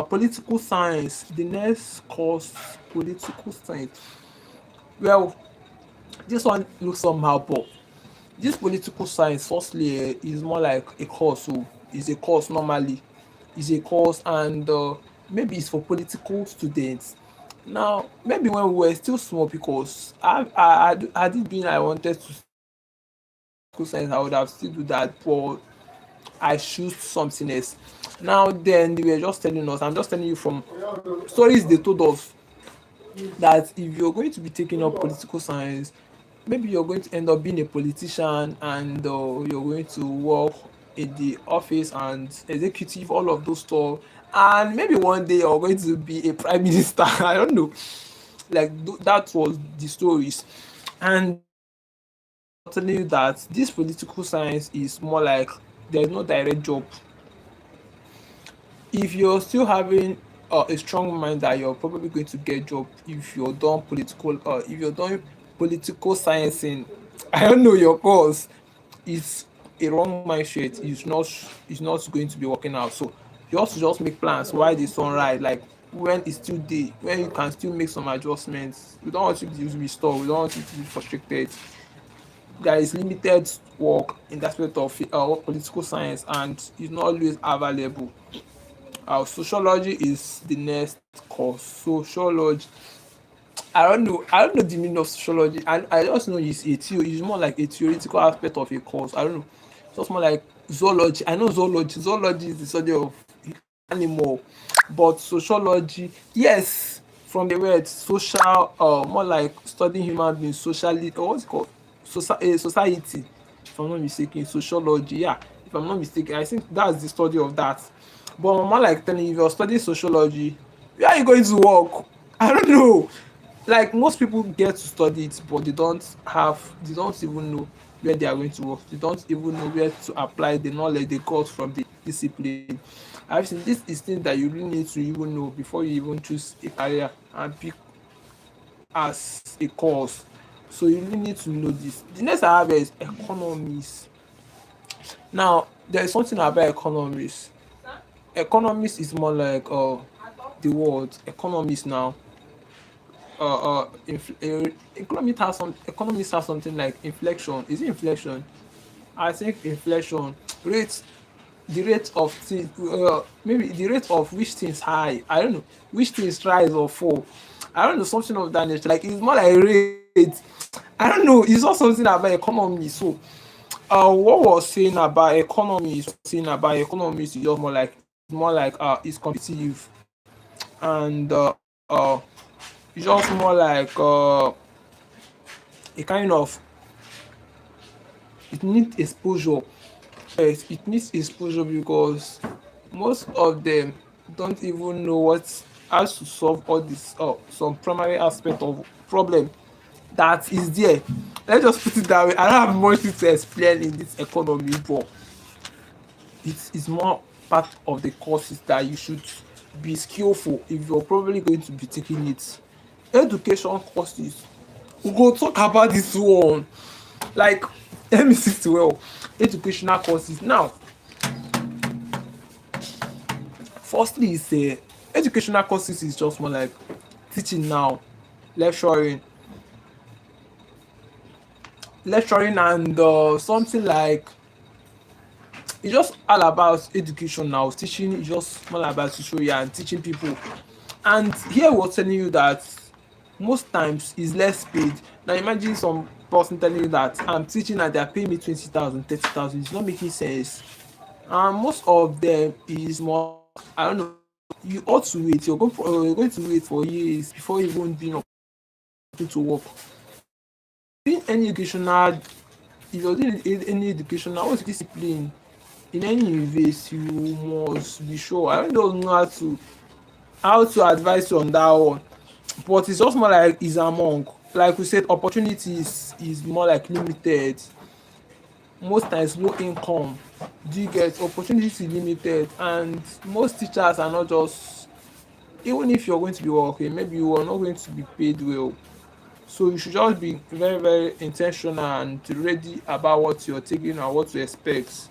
Political science. The next course, political science. Well, this one looks somehow, but this political science, firstly, is more like a course. So it's a course normally. It's a course, and maybe it's for political students. Now, maybe when we were still small, because had it been I wanted to school science, I would have still do that, but I choose something else. Now, then they were just telling us. I'm just telling you from stories they told us that if you're going to be taking up political science, maybe you're going to end up being a politician, and you're going to work in the office and executive, all of those stuff. And maybe one day you're going to be a prime minister. I don't know. Like, that was the stories. And I'm telling you that this political science is more like there's no direct job. If you're still having a strong mind that you're probably going to get job if you're done political, if you're done political science in, I don't know, your course, it's a wrong mindset. It's not going to be working out. So you have to just make plans while the sun rise, like when it's still day, when you can still make some adjustments. We don't want you to be stored, we don't want you to be frustrated. There is limited work in the aspect of political science, and it's not always available. Sociology is the next course. Sociology, I don't know the meaning of sociology, and I just know it's more like a theoretical aspect of a course. I don't know. It's just more like zoology. I know zoology. Zoology is the study of animal, but sociology, yes, from the word social, more like studying human beings socially, or what's it called? Society. If I'm not mistaken, sociology. Yeah, if I'm not mistaken, I think that's the study of that. But more like telling you, if you're studying sociology, where are you going to work? I don't know. Like, most people get to study it, but they don't even know where they are going to work. They don't even know where to apply the knowledge they got from the discipline. I've seen this is things that you really need to even know before you even choose a career and pick as a course. So you really need to know this. The next I have here is economics. Now, there is something about economics. Economics is more like the word economics now. Economics has something like inflection. Is it inflection? I think inflation rate, the rate of things, maybe the rate of which things high. I don't know, which things rise or fall. I don't know, something of that nature. Like, it's more like rate. I don't know. It's not something about economy. So, what was saying about economy is just more like it's competitive, and it's just more like a kind of, it needs exposure. Yes, it needs exposure, because most of them don't even know what how to solve all this some primary aspect of problem that is there. Let's just put it that way. I don't have much to explain in this economy, but it is more part of the courses that you should be skillful if you're probably going to be taking it. Education courses, we go talk about this one. Like, let me see it well. Educational courses. Now, firstly, is educational courses is just more like teaching now, lecturing, lecturing and something like it's just all about education now. Teaching is just more about tutorial and teaching people. And here we're telling you that most times is less paid. Now imagine some person telling you that I'm teaching and they're paying me 20,000, 30,000. It's not making sense. And most of them is more, I don't know, you ought to wait. You're going to wait for years before even being opportunity to work. Doing any educational, if you're doing any educational, what's discipline in any university, you must be sure. I don't know how to advise you on that one, but it's just more like is among, like we said, opportunities is more like limited. Most times low income, do you get opportunity limited, and most teachers are not just, even if you're going to be working, maybe you are not going to be paid well. So you should just be very very intentional and ready about what you're taking and what to expect.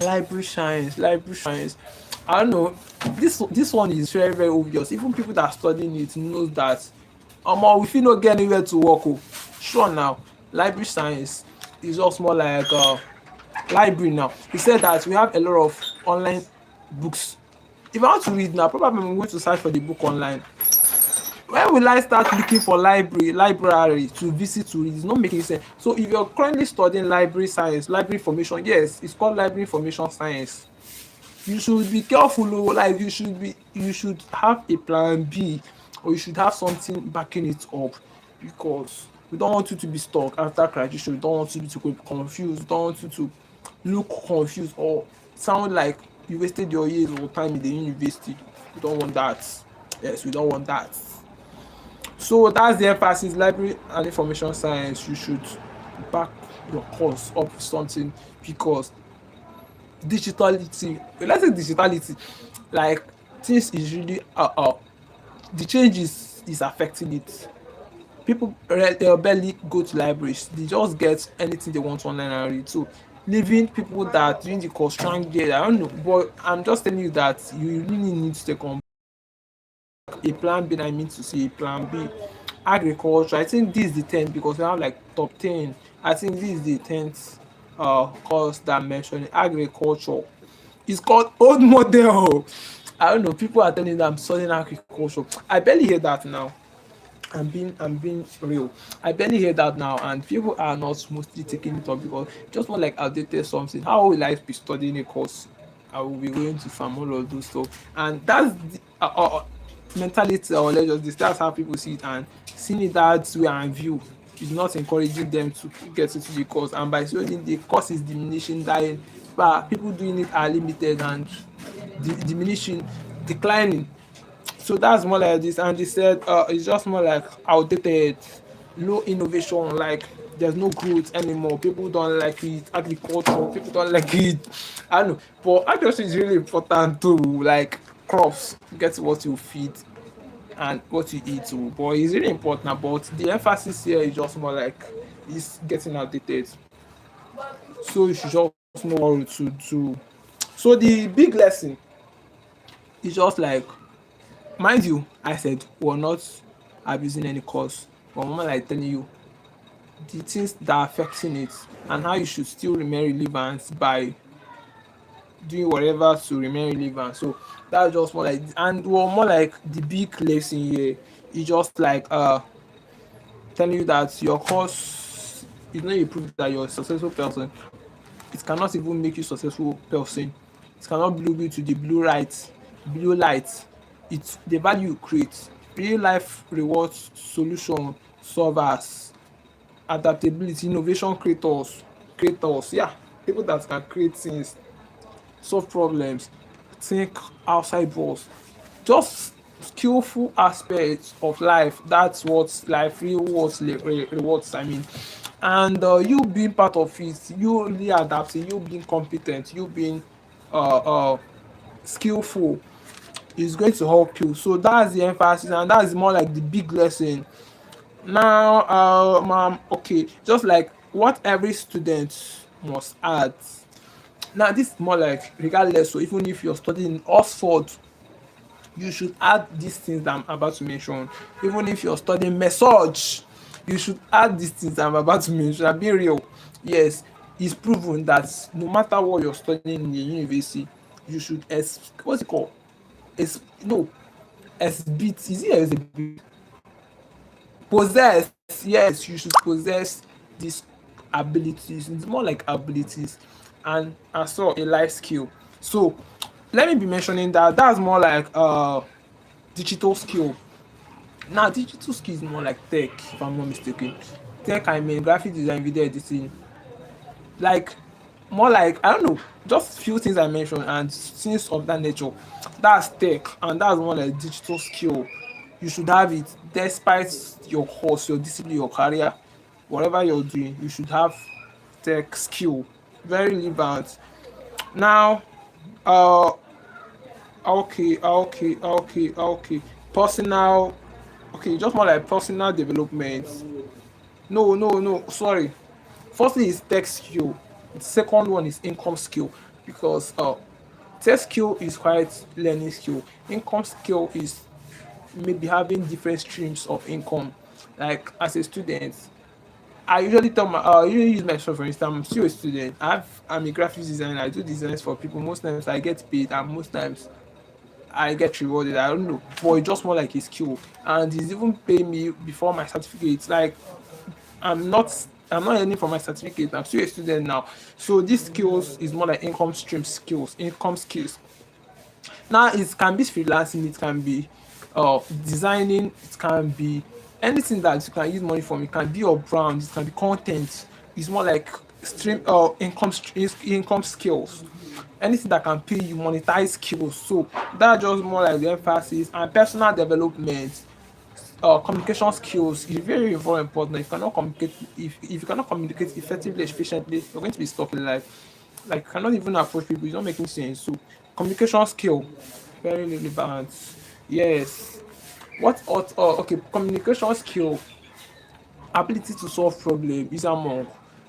Library science, I don't know, this one is very very obvious. Even people that are studying it knows that we fit no get anywhere to work oh. Sure now, library science is just more like library now. He said that we have a lot of online books. If I want to read now, probably I'm going to search for the book online. When will I start looking for library to visit to read? It's not making sense. So if you're currently studying library science, library information, yes, it's called library information science. You should be careful oh, like you should have a plan B, or you should have something backing it up, because we don't want you to be stuck after graduation. We don't want you to be confused. We don't want you to look confused or sound like you wasted your years or time in the university. We don't want that. Yes, we don't want that. So that's the emphasis. Library and information science, you should back your course up with something, because digitality, let's say digitality, like things is really the change is affecting it. People barely go to libraries, they just get anything they want online and read. So leaving people that doing the course stranded, I don't know, but I'm just telling you that you really need to take on a plan B. I mean to say a plan B. Agriculture, I think this is the 10th, because we have like top 10. I think this is the 10th course that I'm mentioning. Agriculture, it's called old model. I don't know, people are telling them I'm studying agriculture. I barely hear that now. I'm being real. I barely hear that now, and people are not mostly taking it up, because just more like outdated something. How will I be studying a course? I will be going to farm, all of those stuff, and that's the mentality, or let's just this. That's how people see it, and seeing it that way and view is not encouraging them to get into the course. And by saying the course is diminishing, dying, but people doing it are limited and diminishing, declining. So that's more like this, and they said it's just more like outdated, low innovation, like there's no growth anymore. People don't like it. Agriculture, people don't like it. I don't know, but agriculture is really important too. Like crops, get what you feed and what you eat too. But it's really important. But the emphasis here is just more like it's getting outdated. So you should just know what to do. So the big lesson is just like, mind you, I said we're not abusing any cause, but more like telling you the things that are affecting it and how you should still remain relevant by doing whatever to remain relevant. So that's just more like, and we're more like the big lesson here is just like telling you that your course is not a proof that you're a successful person. It cannot even make you successful person. It cannot blow you to the blue light. It's the value you create. Real life rewards solution solvers, adaptability, innovation creators, yeah, people that can create things, solve problems, think outside box, just skillful aspects of life. That's what life rewards, rewards, I mean. And you being part of it, you really adapting, you being competent, you being uh, uh, skillful, is going to help you. So that's the emphasis, and that's more like the big lesson. Now, okay, just like what every student must add. Now, this is more like regardless. So even if you're studying in Oxford, you should add these things that I'm about to mention. Even if you're studying massage, you should add these things I'm about to mention and be real. Yes, it's proven that no matter what you're studying in the university, you should what's it called? No, exhibit. Is it exhibit? Possess. Yes, you should possess these abilities. It's more like abilities, and as well a life skill. So let me be mentioning that that's more like digital skill. Now digital skill is more like tech, if I'm not mistaken. Tech, I mean graphic design, video editing, like more like I don't know, just few things I mentioned and things of that nature. That's tech, and that's more like digital skill. You should have it despite your course, your discipline, your career, whatever you're doing. You should have tech skill. Very relevant. Now, uh, okay. Personal, okay, just more like personal development. No, sorry. Firstly is tech skill. The second one is income skill because tech skill is quite learning skill. Income skill is maybe having different streams of income. Like as a student, I usually tell my I usually use myself for instance. I'm still a student. I'm a graphics designer. I do designs for people. Most times I get paid, and most times I get rewarded. I don't know, but it's just more like a skill, and it's even pay me before my certificate. Like I'm not I'm not earning for my certificate. I'm still a student now. So these skills is more like income stream skills, income skills. Now it can be freelancing, it can be designing, it can be anything that you can use money from. It can be your brand, it can be content. It's more like stream income skills. Anything that can pay you, monetize skills. So that's just more like the emphasis. And personal development, communication skills is very, very important. If you cannot communicate, if you cannot communicate effectively, efficiently, you're going to be stuck in life. Like you cannot even approach people. It's not making sense. So communication skill, very relevant. Yes. Okay, communication skill, ability to solve problem is among,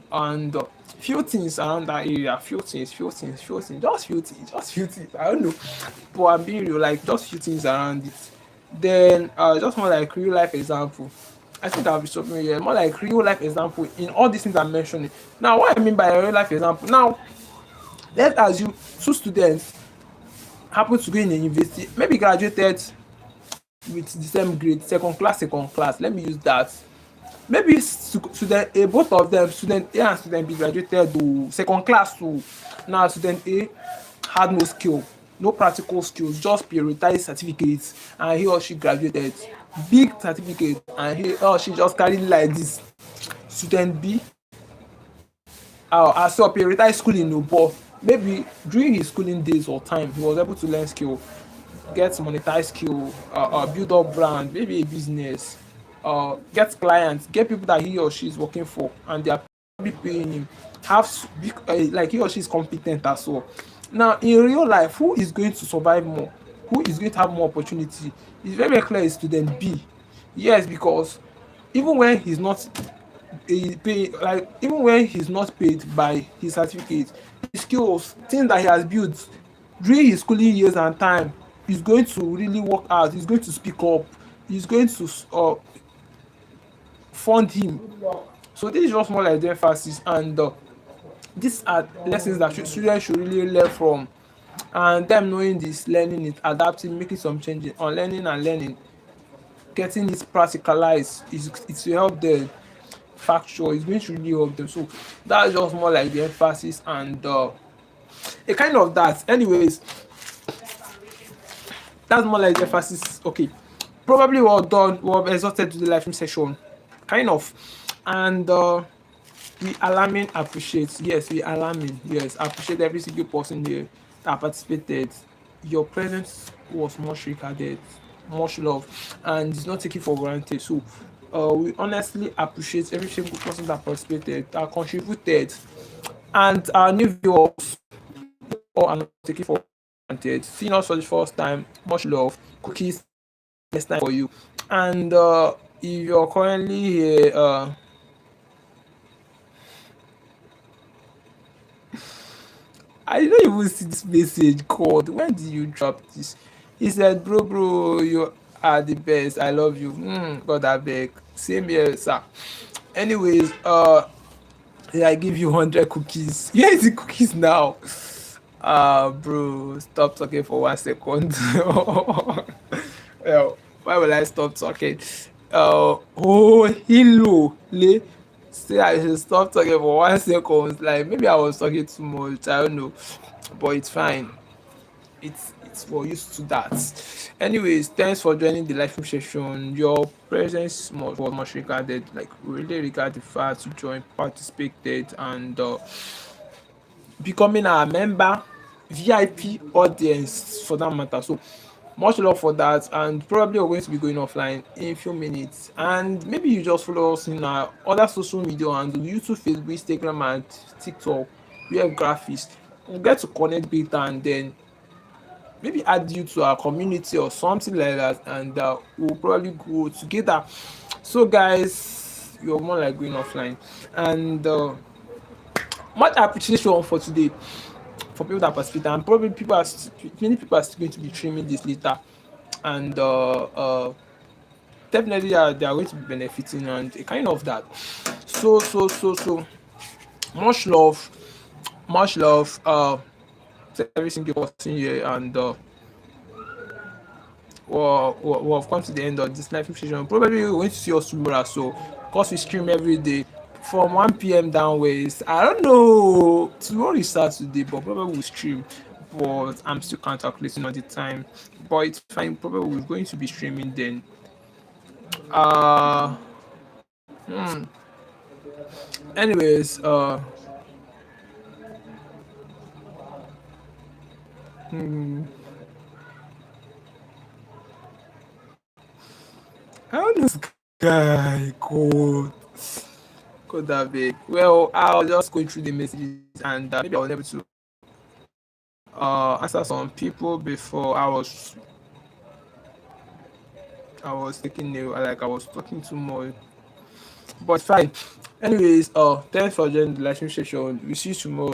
and few things around that area. Few things. I don't know, but I'm being real. Like just few things around it. Then just more like real life example. I think I'll be stopping here. More like real life example in all these things I'm mentioning. Now, what I mean by a real life example. Now, let's assume two students happen to go in a university, maybe graduated with the same grade, second class. Let me use that. Maybe student A, both of them, student A and student B graduated to second class to. Now student A had no skill, no practical skills, just prioritized certificates, and he or she graduated big certificate, and he or she just carried like this. Student B as well prioritize schooling, no, but maybe during his schooling days or time he was able to learn skill, get monetize skill, build up brand, maybe a business, get clients, get people that he or she is working for, and they are probably paying him. Like he or she is competent as well. Now in real life, who is going to survive more? Who is going to have more opportunity? It's very, very clear. Is student B. Yes, because even when he's not even when he's not paid by his certificate, his skills, things that he has built during his schooling years and time, he's going to really work out, he's going to speak up, he's going to fund him. So this is just more like the emphasis, and these are lessons that students should really learn from, and them knowing this, learning it, adapting, making some changes, unlearning and learning, getting it practicalized is it will help them. Factual is going to really help them. So that's just more like the emphasis, and a kind of that. Anyways, that's more like the emphasis. Okay, probably well done. We have exhausted to the live stream session, kind of, and we alarming appreciate. Yes, we alarming. Yes, appreciate every single person here that participated. Your presence was much regarded, much love, and it's not taken for granted. So we honestly appreciate every single person that participated, that contributed, and our new viewers all are not taken for granted. Seeing us for the first time, much love. Cookies next time for you. And if you're currently here, I don't even see this message called. When did you drop this? He said, bro, you are the best. I love you. God I beg. Same here, sir. Anyways, yeah, I give you 100 cookies. Here is the cookies now. Bro, stop talking for 1 second. Well, why will I stop talking? Oh, hello, le. Say I should stop talking for 1 second. Like maybe I was talking too much. I don't know, but it's fine. It's we're used to that. Anyways, thanks for joining the live stream session. Your presence was much regarded. Like really regard the fact you joined, participated, and becoming a member, VIP audience for that matter. So much love for that, and probably we're going to be going offline in a few minutes. And maybe you just follow us in our other social media and YouTube, Facebook, Instagram, and TikTok. We have graphics. We'll get to connect better and then maybe add you to our community or something like that, and we'll probably go together. So, guys, you're more like going offline, and much appreciation for today for people that participate, and probably many people are still going to be streaming this later, and definitely they are going to be benefiting and a kind of that. So much love, much love to every single person here, and we've come to the end of this live session. Probably we're going to see us tomorrow, so because we stream every day from 1 p.m. downwards. I don't know. Tomorrow is Saturday, but probably we'll stream. But I'm still calculating on the time. But it's fine. Probably we're going to be streaming then. Uh hmm. Anyways, hmm, I don't know this guy. God that big. Well, I'll just go through the messages, and maybe I'll able to answer some people before I was taking new, like I was talking too much, but fine. Anyways, thanks for joining the live stream session. We see you tomorrow.